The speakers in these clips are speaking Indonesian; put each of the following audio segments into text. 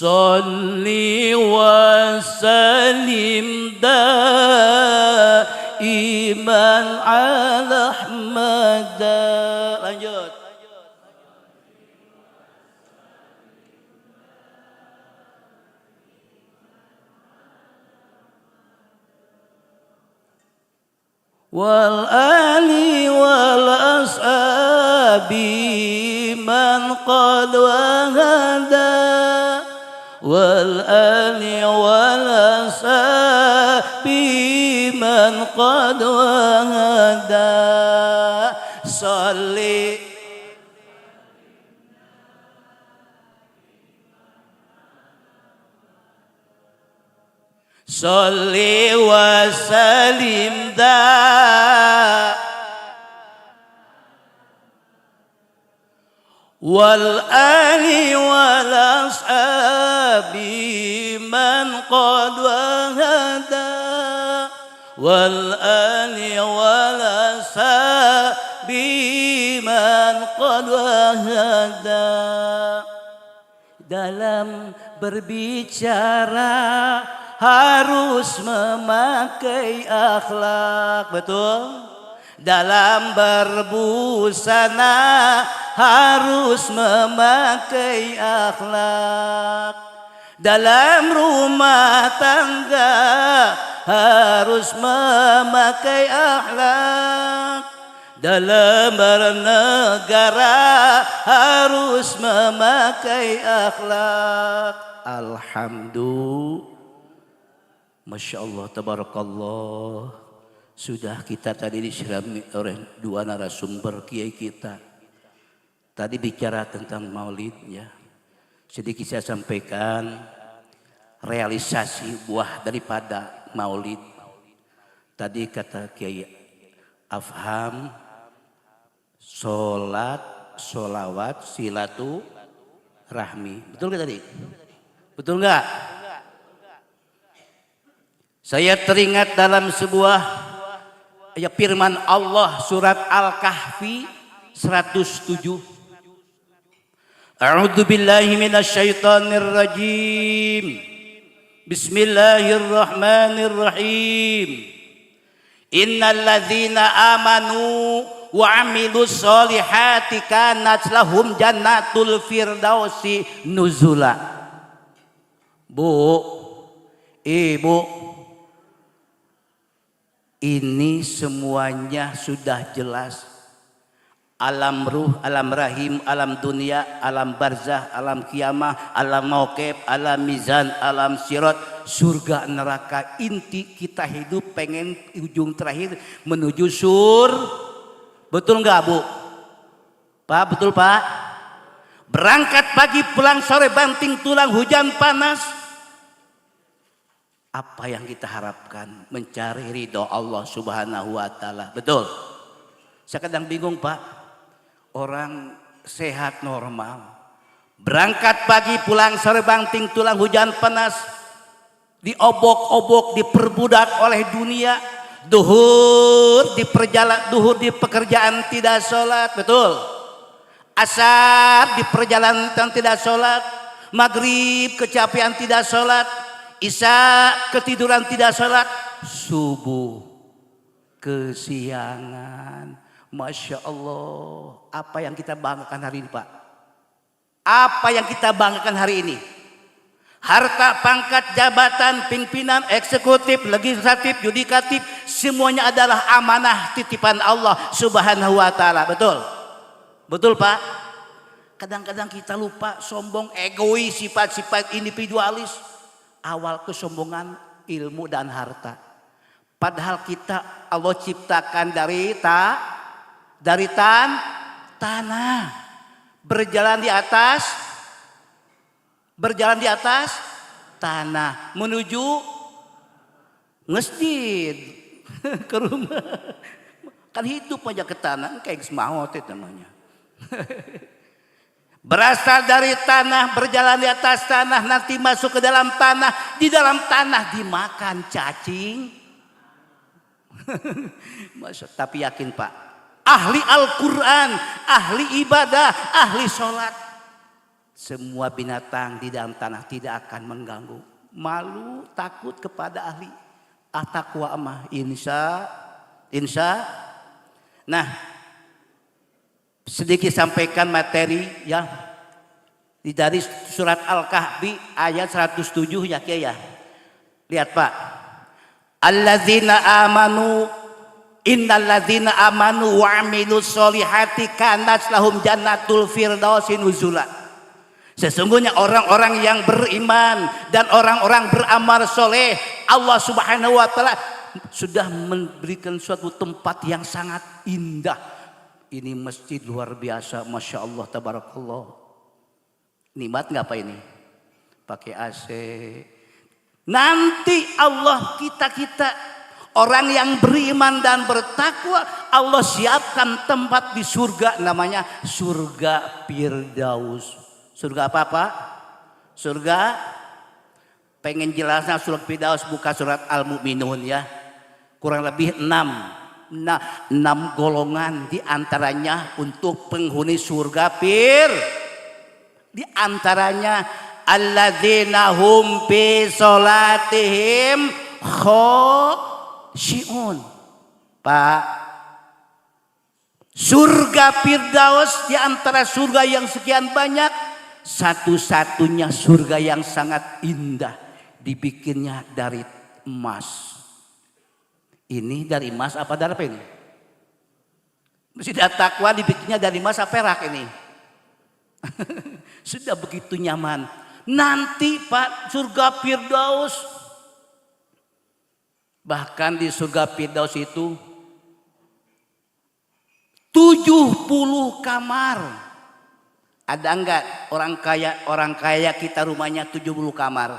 Salli wa sallim daiman ala Ahmad. Lanjut. Wal ali wal ashabi man qad wahada, wal ali wal ashabi man qad wahada. Salli Salli wa sallim wal ali wal ashabi man qad wahada, wal ali wal ashabi man qad wahada. Dalam berbicara harus memakai akhlak, betul. Dalam berbusana harus memakai akhlak. Dalam rumah tangga harus memakai akhlak. Dalam bernegara harus memakai akhlak. Alhamdulillah. Masya Allah, tabarakallah. Sudah kita tadi disirami oleh dua narasumber kiai kita. Tadi bicara tentang maulid ya. Sedikit saya sampaikan realisasi buah daripada maulid. Tadi kata Kiai Afham, sholat, sholawat, silatu rahmi. Betul gak tadi? Betul gak? Saya teringat dalam sebuah ayat firman Allah surat Al-Kahfi 107. A'udzu billahi minasyaitonir rajim. Bismillahirrahmanirrahim. Innal ladzina amanu wa 'amilus solihati kanat lahum jannatul firdausi nuzula. Bu, Ibu, ini semuanya sudah jelas. Alam ruh, alam rahim, alam dunia, alam barzah, alam kiamah, alam mauqif, alam mizan, alam sirat, surga neraka. Inti kita hidup pengen ujung terakhir menuju Betul nggak Bu? Pak, betul Pak? Berangkat pagi pulang sore banting tulang hujan panas. Apa yang kita harapkan? Mencari ridho Allah Subhanahu wa Ta'ala. Betul. Saya kadang bingung Pak. Orang sehat normal. Berangkat pagi pulang sore banting tulang hujan panas. Diobok-obok, diperbudak oleh dunia. Duhur di pekerjaan tidak sholat. Betul. Asar di perjalanan tidak sholat. Maghrib kecapean tidak sholat. Isya ketiduran tidak sholat, subuh kesiangan. Masya Allah, apa yang kita banggakan hari ini Pak? Apa yang kita banggakan hari ini? Harta, pangkat, jabatan, pimpinan, eksekutif, legislatif, yudikatif, semuanya adalah amanah titipan Allah Subhanahu wa Ta'ala. Betul? Betul Pak? Kadang-kadang kita lupa, sombong, egois, sifat-sifat individualis. Awal kesombongan ilmu dan harta. Padahal kita Allah ciptakan dari tanah. Berjalan di atas tanah menuju masjid ke rumah. Kan hidup aja ke tanah kayak semawat itu namanya. Berasal dari tanah, berjalan di atas tanah, nanti masuk ke dalam tanah, di dalam tanah dimakan cacing. Tapi yakin Pak, ahli Al-Quran, ahli ibadah, ahli sholat. Semua binatang di dalam tanah tidak akan mengganggu. Malu, takut kepada ahli at-taqwa mah. Insya. Nah, sedikit sampaikan materi ya. Dari surat Al-Kahfi ayat 107 ya Kiai ya. Lihat Pak. Alladzina amanu innalladzina amanu wa amilus solihati kanat lahum jannatul firdausi nuzula. Sesungguhnya orang-orang yang beriman dan orang-orang beramal soleh, Allah Subhanahu wa taala sudah memberikan suatu tempat yang sangat indah. Ini masjid luar biasa, masya Allah, tabarakallah. Nikmat nggak apa ini? Pakai AC. Nanti Allah kita orang yang beriman dan bertakwa, Allah siapkan tempat di surga, namanya surga Firdaus. Surga apa Pak? Surga, pengen jelasnya surga Firdaus buka surat Al-Mu'minun ya. Kurang lebih 6 golongan diantaranya untuk penghuni surga di antaranya alladzina hum fi sholatihim khoshi'un. Pak, surga Firdaus di antara surga yang sekian banyak, satu-satunya surga yang sangat indah, dibikinnya dari emas. Ini dari emas apa dari apa ini? Masjid At-Taqwa dibikinnya dari emas apa perak ini? Sudah begitu nyaman. Nanti Pak, surga Firdaus, bahkan di surga Firdaus itu 70 kamar. Ada enggak orang kaya kita rumahnya 70 kamar?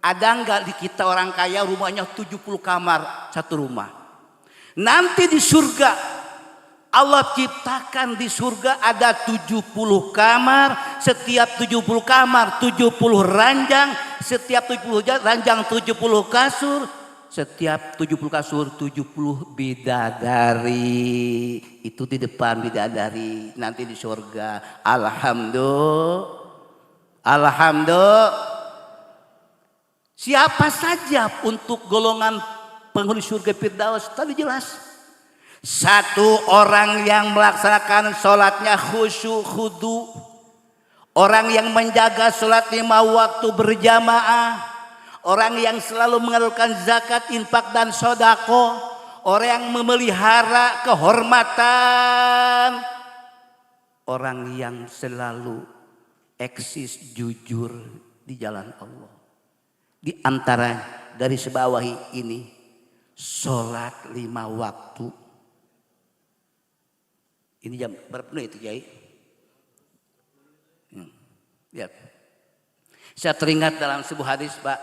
Ada enggak di kita orang kaya rumahnya 70 kamar satu rumah? Nanti di surga Allah ciptakan di surga ada 70 kamar, setiap 70 kamar 70 ranjang, setiap 70 ranjang 70 kasur, setiap 70 kasur 70 bidadari. Itu di depan bidadari nanti di surga. Alhamdulillah. Siapa saja untuk golongan penghuni surga Firdaus tadi jelas. Satu orang yang melaksanakan sholatnya khusyuk khudu, orang yang menjaga sholat 5 waktu berjamaah, orang yang selalu mengalurkan zakat, infak dan sodako, orang yang memelihara kehormatan, orang yang selalu eksis jujur di jalan Allah. Di antara dari sebawahi ini sholat 5 waktu. Ini jam berapa itu Kiai? Lihat. Saya teringat dalam sebuah hadis Pak.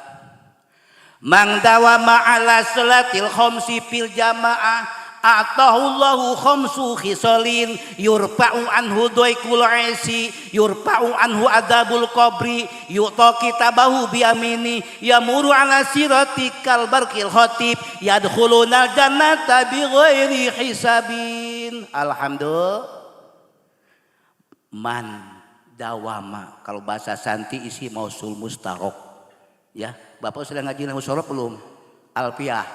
Man dawama ala salatil khamsi fil jamaah atahullahu khamsu khisalin yurfa'u anhu daikul aisi yurfa'u anhu adabul qabri yu'ta kitabahu biyamini yamuru ala siratikal barqil khatib yadkhuluna jannata bighairi hisabin. Alhamdulillah. Man dawama, kalau bahasa Santi isi mausul mustarok ya. Bapak sudah ngaji mustarok belum? Alfiah.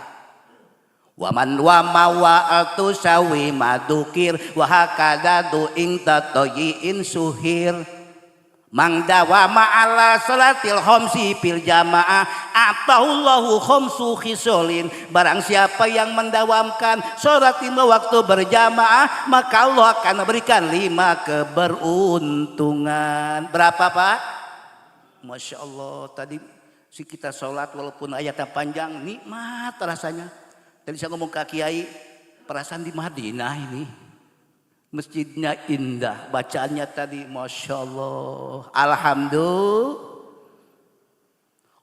Waman wama wa'atu sawi madukir wahakadadu ingta toyi'in suhir. Mangdawama ala salatil khomsi fil jamaah atahullahu khomsu khisolin. Barang siapa yang mendawamkan sholat 5 waktu berjamaah, maka Allah akan memberikan 5 keberuntungan. Berapa Pak? Masya Allah, tadi si kita sholat walaupun ayatnya panjang nikmat rasanya. Tadi saya ngomong ke Kiai, perasaan di Madinah ini masjidnya indah, bacaannya tadi Masya Allah, Alhamdulillah.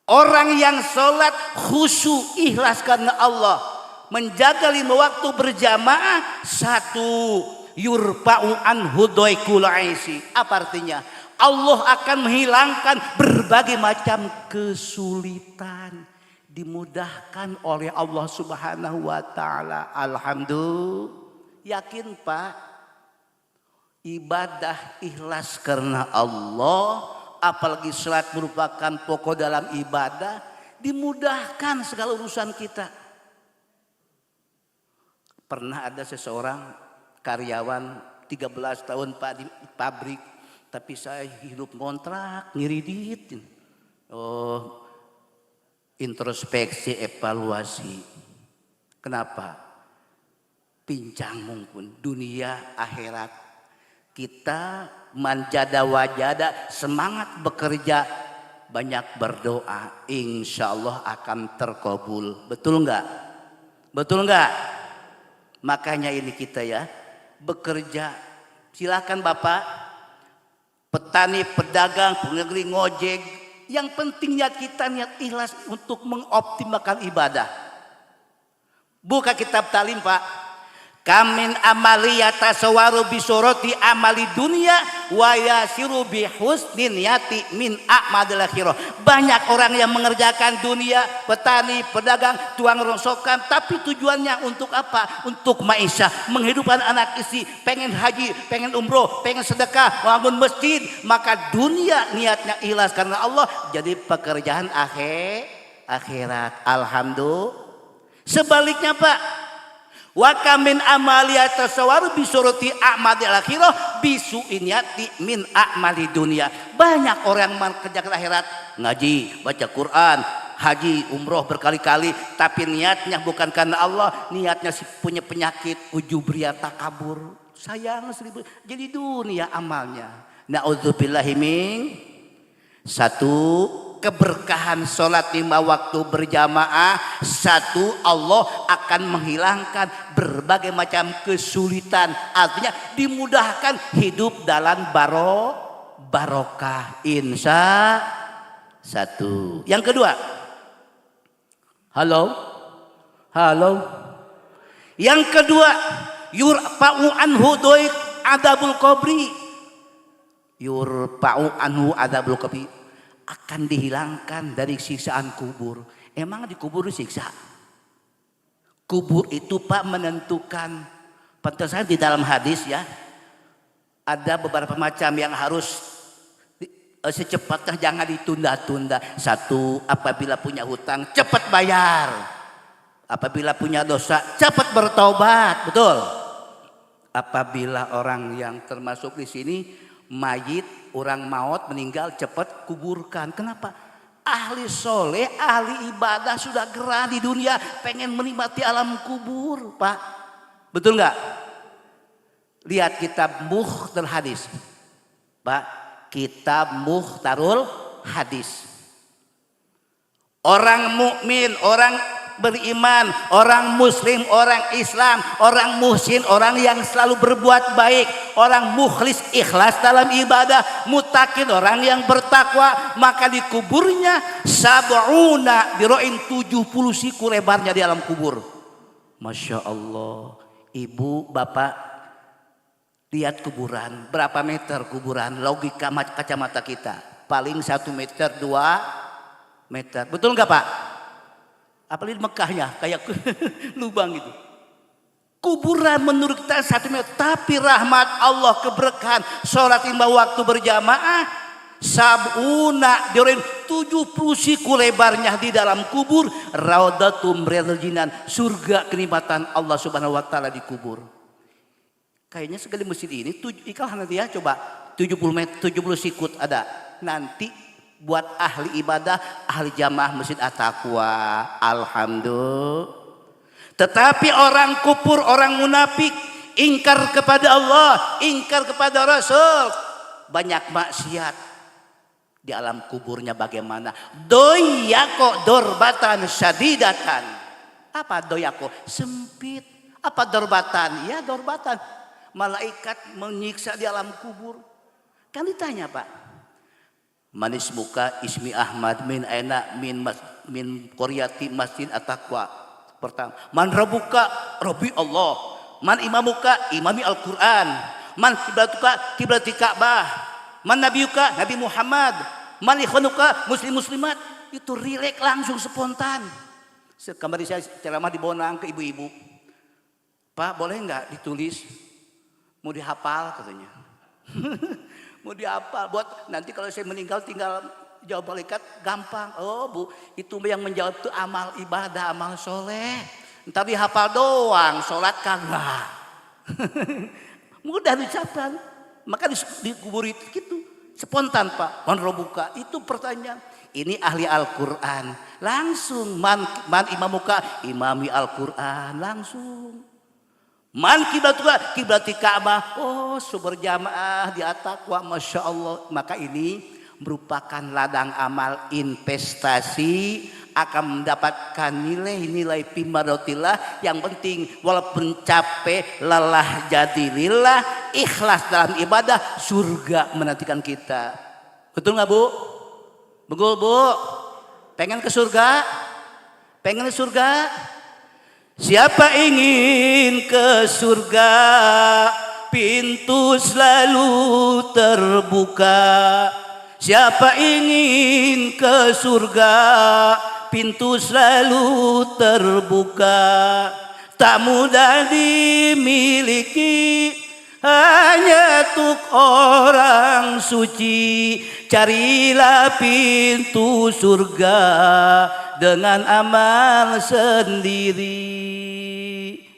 Orang yang sholat khusyuk ikhlas karena Allah, menjaga 5 waktu berjamaah, 1 yurfa'u anhu daikul aisi. Apa artinya? Allah akan menghilangkan berbagai macam kesulitan, dimudahkan oleh Allah Subhanahu wa taala. Alhamdulillah. Yakin Pak? Ibadah ikhlas karena Allah, apalagi salat merupakan pokok dalam ibadah, dimudahkan segala urusan kita. Pernah ada seseorang karyawan 13 tahun Pak di pabrik, tapi saya hidup kontrak, ngiridit. Oh, introspeksi, evaluasi. Kenapa? Pincang mungkin dunia akhirat. Kita manjada wajada, semangat bekerja, banyak berdoa, insya Allah akan terkabul. Betul enggak? Betul enggak? Makanya ini kita ya, bekerja. Silakan Bapak, petani, pedagang, pengegri, ngojek. Yang pentingnya kita niat ikhlas untuk mengoptimalkan ibadah. Buka kitab talim Pak. Kamin amaliyata sawaru bisurati amali dunia wa yasiru bi husnin yati min a'madil akhirah. Banyak orang yang mengerjakan dunia, petani, pedagang, tuang rongsokan, tapi tujuannya untuk apa? Untuk maisha, menghidupkan anak istri, pengen haji, pengen umroh, pengen sedekah, bangun masjid. Maka dunia niatnya ikhlas karena Allah, jadi pekerjaan akhirat. Alhamdulillah. Sebaliknya Pak, wa kamin amaliyat tasawwaru bisurati a'madil akhirah bisu'iniyati min a'mali dunia. Banyak orang mengerjakan akhirat, ngaji, baca Quran, haji, umroh berkali-kali, tapi niatnya bukan karena Allah, niatnya punya penyakit ujubriyah takabur, sayang seribu, jadi dunia amalnya. Na'udzubillahi min. Satu, keberkahan sholat 5 waktu berjamaah. Satu, Allah akan menghilangkan berbagai macam kesulitan, artinya dimudahkan hidup dalam barokah, insya. Satu. Yang kedua, halo. Yang kedua, yurfa'u anhu doik adabul qabri. Yurfa'u anhu adabul qabri, akan dihilangkan dari siksaan kubur. Emang di kubur disiksa? Kubur itu Pak menentukan. Pantasan di dalam hadis ya, ada beberapa macam yang harus secepatnya, jangan ditunda-tunda. Satu, apabila punya hutang cepat bayar. Apabila punya dosa cepat bertobat. Betul. Apabila orang yang termasuk di sini mayit, orang maut meninggal, cepat kuburkan. Kenapa? Ahli soleh, ahli ibadah sudah gerah di dunia, pengen menikmati alam kubur Pak. Betul nggak? Lihat kitab Mukhtarul Hadis Pak, kitab Mukhtarul Hadis. Orang mukmin, orang beriman, orang muslim, orang Islam, orang muhsin, orang yang selalu berbuat baik, orang mukhlis, ikhlas dalam ibadah, mutakin, orang yang bertakwa, maka di kuburnya sab'una diroin 70 siku lebarnya di alam kubur. Masya Allah. Ibu, bapak, lihat kuburan, berapa meter kuburan? Logika kacamata kita, paling 1 meter, 2 meter. Betul nggak Pak? Apalagi di Mekahnya kayak lubang gitu. Kuburan menurut kita 1 meter, tapi rahmat Allah, keberkahan sholat 5 waktu berjamaah, sab'una dirin 70 siku lebarnya di dalam kubur, raudatum riyadhil jinan, surga kenikmatan Allah Subhanahu wa taala di kubur. Kayaknya sekali masjid ini ikal nanti ya, coba 70 meter, 70 sikut ada. Nanti buat ahli ibadah, ahli jamaah Masjid At-Taqwa. Alhamdulillah. Tetapi orang kufur, orang munafik, ingkar kepada Allah, ingkar kepada Rasul, banyak maksiat, di alam kuburnya bagaimana? Doyako dorbatan syadidatan. Apa doyako? Sempit. Apa dorbatan? Ya dorbatan. Malaikat menyiksa di alam kubur. Kan ditanya Pak, manis muka ismi Ahmad min aina min qaryati Masjid At-Taqwa. Pertama, man rabbuka? Rabbi Allah. Man imamuka? Imami Al-Qur'an. Man kiblatuka? Kiblati Ka'bah. Man nabiyuka? Nabi Muhammad. Man ikhwanuka? Muslim muslimat. Itu rileks langsung spontan. Kemarin saya ceramah di Bonang ke ibu-ibu. Pak, boleh nggak ditulis? Mau dihafal katanya. Mau diapa? Buat nanti kalau saya meninggal tinggal jawab malaikat gampang. Oh bu, itu yang menjawab itu amal ibadah, amal soleh. Ntar dihafal doang, sholat kagak. Mudah diucapkan. Maka dikubur itu gitu. Spontan Pak. Man robuka. Itu pertanyaan. Ini ahli Al-Quran. Langsung. Man imamuka. Imami Al-Quran. Langsung. Man kiblatuka. Kiblati Ka'bah. Oh sumber jamaah di at-taqwa. Masya Allah. Maka ini merupakan ladang amal investasi. Akan mendapatkan nilai-nilai pimarotillah. Yang penting walaupun capek, lelah jadi lillah, ikhlas dalam ibadah, surga menantikan kita. Betul nggak bu? Betul bu? Pengen ke surga? Pengen ke surga? Siapa ingin ke surga? Pintu selalu terbuka. Siapa ingin ke surga? Pintu selalu terbuka. Tak mudah dimiliki, hanya untuk orang suci. Carilah pintu surga dengan amal sendiri.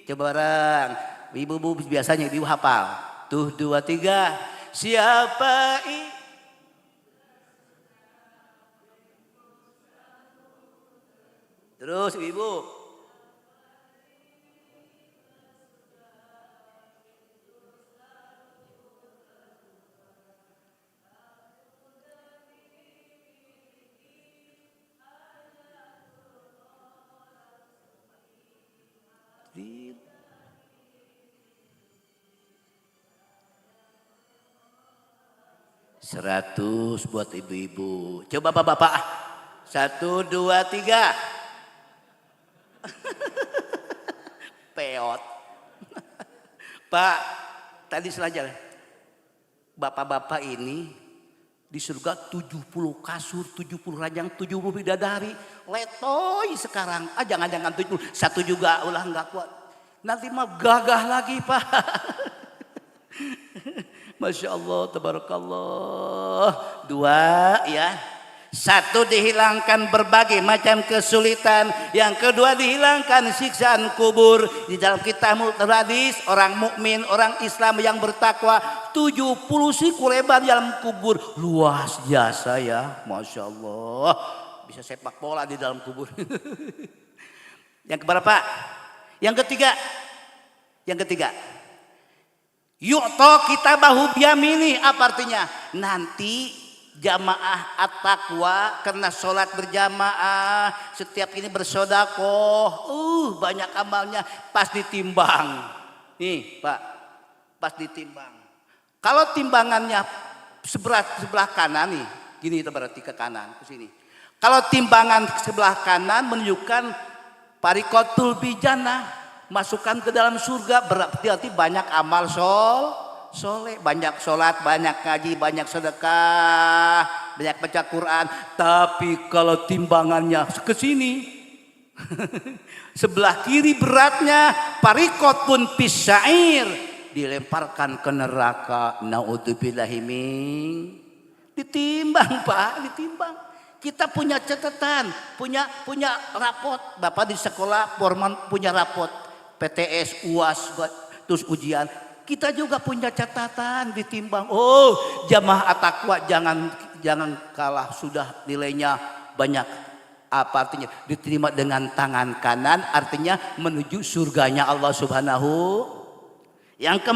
Coba orang ibu-ibu biasanya ibu hafal. Tuh 2, 3. Siapa terus ibu. Di 100 buat ibu-ibu. Coba bapak-bapak. 1, 2, 3. Peot. Pak, tadi selanjutnya. Bapak-bapak ini di surga 70 kasur, 70 ranjang, 70 bidadari. Letoy sekarang. Jangan 70. 1 juga ulah nggak kuat. Nanti mah gagah lagi Pak. Masya Allah, tabarakallah. 2 ya. 1 dihilangkan berbagai macam kesulitan. Yang kedua dihilangkan siksaan kubur. Di dalam kitab hadis orang mukmin, orang Islam yang bertakwa 70 siku lebar dalam kubur. Luas jasa ya, Masya Allah. Bisa sepak bola di dalam kubur. Yang keberapa? Yang ketiga. Yu'to kitabahu biyamini. Apa artinya? Nanti jamaah at-taqwa karena sholat berjamaah, setiap ini bersodakoh, banyak amalnya, pas ditimbang. Nih Pak, pas ditimbang. Kalau timbangannya sebelah kanan nih, gini itu berarti ke kanan ke sini. Kalau timbangan sebelah kanan menunjukkan parikotul bijana, masukkan ke dalam surga, berarti banyak amal soleh, banyak sholat, banyak ngaji, banyak sedekah, banyak baca Quran. Tapi kalau timbangannya ke sini, sebelah kiri beratnya, parikot pun pisair, dilemparkan ke neraka. Naudzubillahi min. Ditimbang Pak, ditimbang. Kita punya catatan, punya rapot. Bapak di sekolah Forman punya rapot, PTS, UAS, terus ujian. Kita juga punya catatan ditimbang. Oh, jamaah at-taqwa jangan kalah, sudah nilainya banyak. Apa artinya? Diterima dengan tangan kanan, artinya menuju surganya Allah Subhanahu. Yang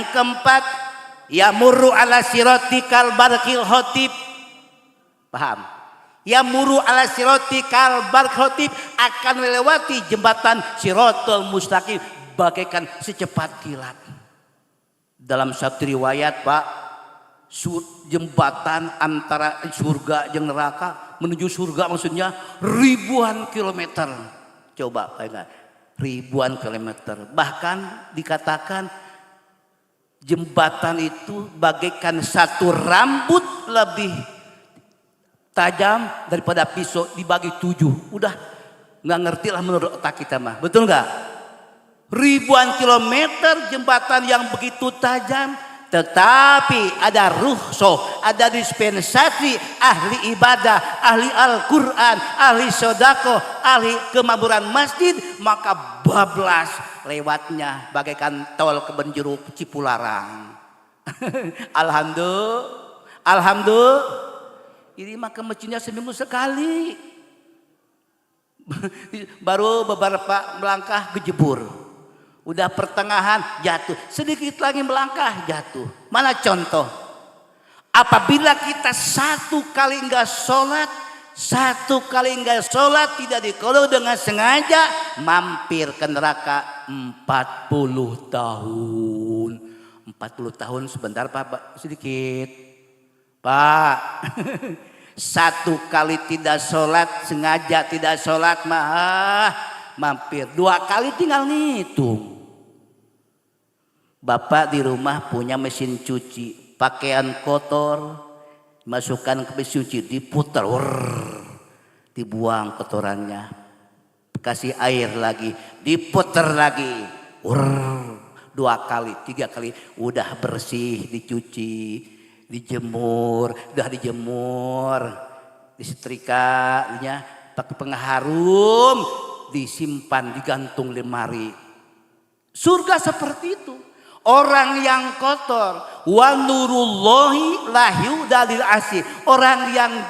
keempat, yamurru ala siratikal barqil khotib. Paham? Yamurru ala siratikal barqil khotib, akan melewati jembatan Siratul Mustaqim bagaikan secepat kilat. Dalam satu riwayat Pak, jembatan antara surga dan neraka menuju surga maksudnya ribuan kilometer. Coba bayangkan, ribuan kilometer. Bahkan dikatakan jembatan itu bagaikan satu rambut lebih tajam daripada pisau dibagi 7. Udah nggak ngerti lah menurut otak kita mah. Betul nggak? ribuan kilometer jembatan yang begitu tajam, tetapi ada ruhsoh, ada dispensasi ahli ibadah, ahli Al-Quran, ahli sodako, ahli kemaburan masjid, maka bablas lewatnya bagaikan tol Kebenjeruk Cipularang. Alhamdulillah, ini maka masjidnya seminggu sekali. Baru beberapa melangkah kejebur, udah pertengahan jatuh, sedikit lagi melangkah jatuh. Mana contoh? Apabila kita satu kali enggak sholat tidak dikodok dengan sengaja, mampir ke neraka 40 tahun. 40 tahun sebentar Pak, sedikit Pak. Satu kali tidak sholat, sengaja tidak sholat mampir. 2 kali tinggal ngitung. Bapak di rumah punya mesin cuci, pakaian kotor masukkan ke mesin cuci, diputar, dibuang kotorannya, kasih air lagi, diputar lagi, 2 kali, 3 kali, udah bersih, dicuci, dijemur, disetrika, pakai pengharum, disimpan, digantung lemari. Surga seperti itu. Orang yang kotor, wa nurullahi lahyu dalil asih. Orang yang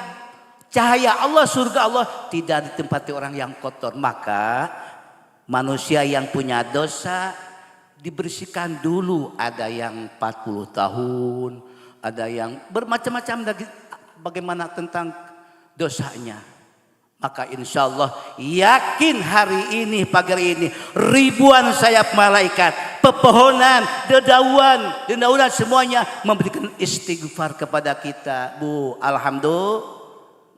cahaya Allah, surga Allah tidak ditempati orang yang kotor. Maka manusia yang punya dosa dibersihkan dulu. Ada yang 40 tahun, ada yang bermacam-macam lagi bagaimana tentang dosanya. Maka insya Allah yakin hari ini, pagi ini, ribuan sayap malaikat, pepohonan, dedaunan semuanya memberikan istighfar kepada kita. Bu, alhamdulillah.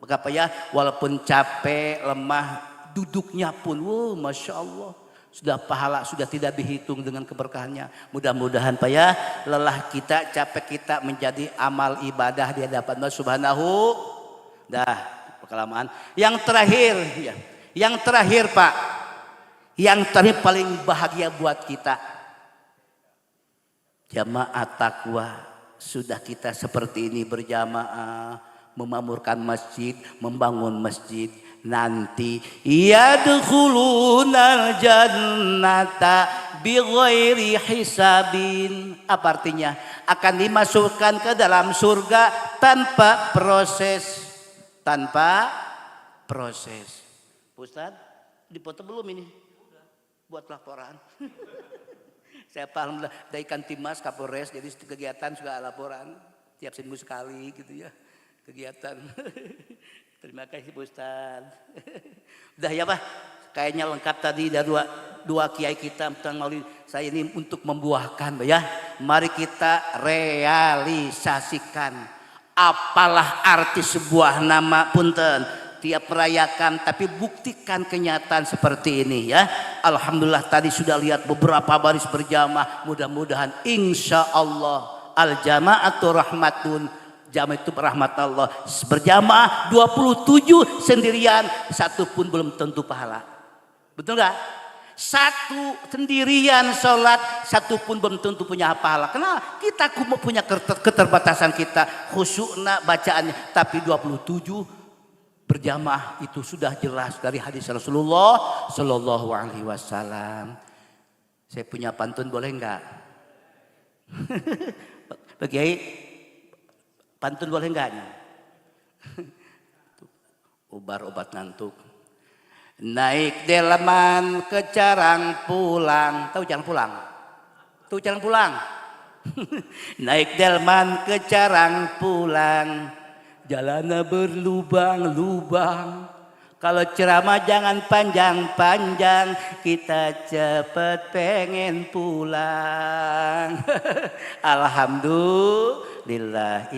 Mengapa ya? Walaupun capek, lemah, duduknya pun, masya Allah. Sudah pahala, sudah tidak dihitung dengan keberkahannya. Mudah-mudahan Pak ya, lelah kita, capek kita menjadi amal ibadah di hadapan Allah Subhanahu. Kelamaan. Yang terakhir Pak, yang terakhir paling bahagia buat kita, jamaah takwa. Sudah kita seperti ini berjamaah, memamurkan masjid, membangun masjid. Nanti yadkhulunal jannata bighairi hisabin. Apa artinya? Akan dimasukkan ke dalam surga tanpa proses. Ustaz, dipoto belum ini? Buat laporan. Saya paham dari Kantimas Kapolres, jadi kegiatan juga laporan tiap seminggu sekali gitu ya, kegiatan. Terima kasih Ustaz. Udah ya Pak, kayaknya lengkap tadi dari dua kiai kita tentang maulid. Saya ini untuk membuahkan ya. Mari kita realisasikan. Apalah arti sebuah nama, punten, tiap merayakan, tapi buktikan kenyataan seperti ini ya. Alhamdulillah tadi sudah lihat beberapa baris berjamaah. Mudah-mudahan insya Allah al-jama'atu rahmatun, jamaah itu rahmat Allah. Berjamaah 27 sendirian, satu pun belum tentu pahala. Betul nggak? Satu sendirian sholat, satu pun belum tentu punya pahala. Kenapa? Kita punya keterbatasan kita, khusyukna bacaannya. Tapi 27 berjamaah itu sudah jelas dari hadis Rasulullah Sallallahu Alaihi Wasallam. Saya punya pantun, boleh nggak? Pak Kiai, pantun boleh nggak? Ubar obat ngantuk. Naik delman ke Carang Pulang. Tahu Carang Pulang? Tahu Carang Pulang? Naik delman ke Carang Pulang, jalannya berlubang-lubang. Kalau ceramah jangan panjang-panjang, kita cepet pengen pulang. Alhamdulillah.